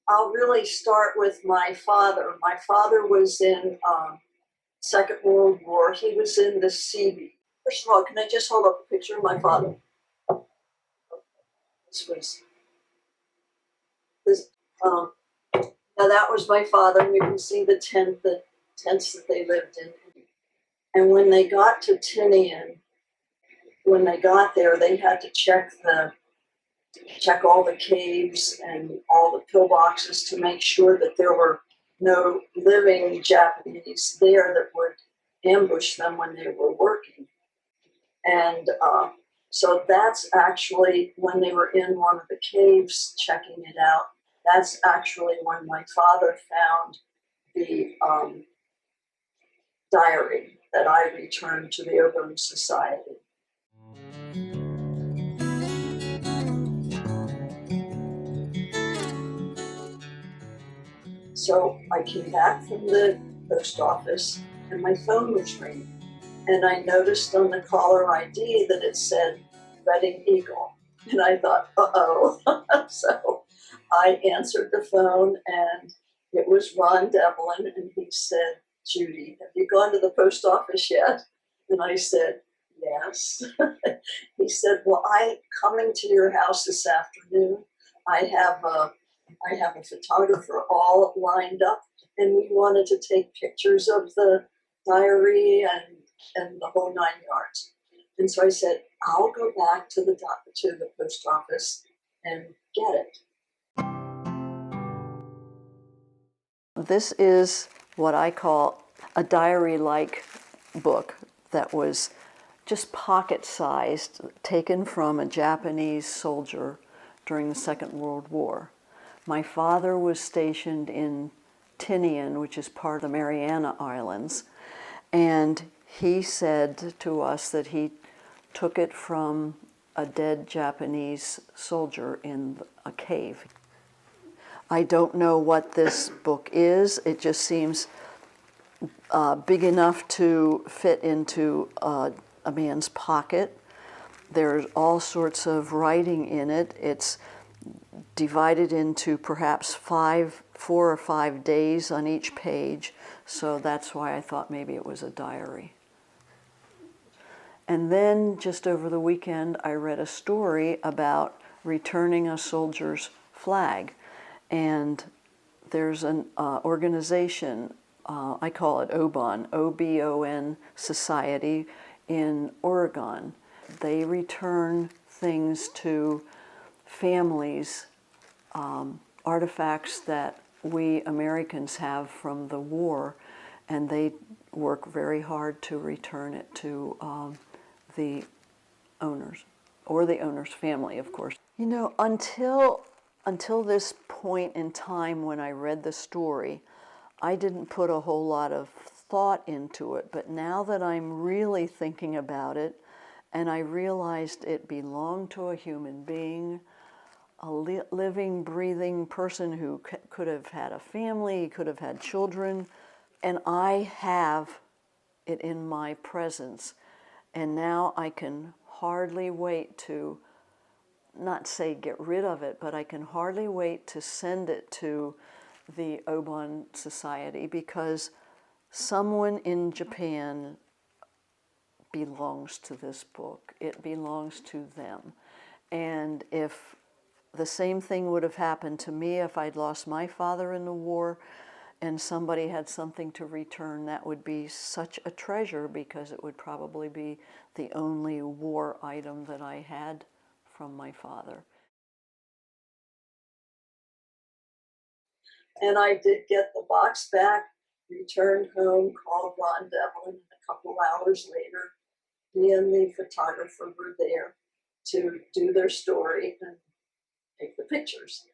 I'll really start with my father. My father was in Second World War. He was in the Sea. First of all, can I just hold up a picture of my father? This was this. Um, Now that was my father, and you can see the tents that they lived in. And when they got to Tinian, when they got there, they had to check all the caves and all the pillboxes to make sure that there were no living Japanese there that would ambush them when they were working. And so that's actually when they were in one of the caves checking it out. That's actually when my father found the diary that I returned to the OBON Society. So I came back from the post office and my phone was ringing. And I noticed on the caller ID that it said Reading Eagle. And I thought, uh-oh. So I answered the phone and it was Ron Devlin, and he said, Judy, have you gone to the post office yet? And I said, yes. He said, well, I'm coming to your house this afternoon. I have a photographer all lined up, and we wanted to take pictures of the diary and the whole 9 yards. And so I said, I'll go back to the post office and get it. This is what I call a diary-like book that was just pocket-sized, taken from a Japanese soldier during the Second World War. My father was stationed in Tinian, which is part of the Mariana Islands, and he said to us that he took it from a dead Japanese soldier in a cave. I don't know what this book is. It just seems big enough to fit into a man's pocket. There's all sorts of writing in it. It's divided into perhaps 4 or 5 days on each page, so that's why I thought maybe it was a diary. And then just over the weekend, I read a story about returning a soldier's flag. And there's an organization, I call it OBON, O-B-O-N Society in Oregon. They return things to families, artifacts that we Americans have from the war, and they work very hard to return it to the owners, or the owner's family, of course. You know, until this point in time when I read the story, I didn't put a whole lot of thought into it, but now that I'm really thinking about it, and I realized it belonged to a human being, a living, breathing person who could have had a family, could have had children, and I have it in my presence. And now I can hardly wait to, not say get rid of it, but I can hardly wait to send it to the OBON Society, because someone in Japan belongs to this book. It belongs to them. And if the same thing would have happened to me if I'd lost my father in the war and somebody had something to return, that would be such a treasure, because it would probably be the only war item that I had from my father. And I did get the box back, returned home, called Ron Devlin, and a couple hours later, he and the photographer were there to do their story and take the pictures.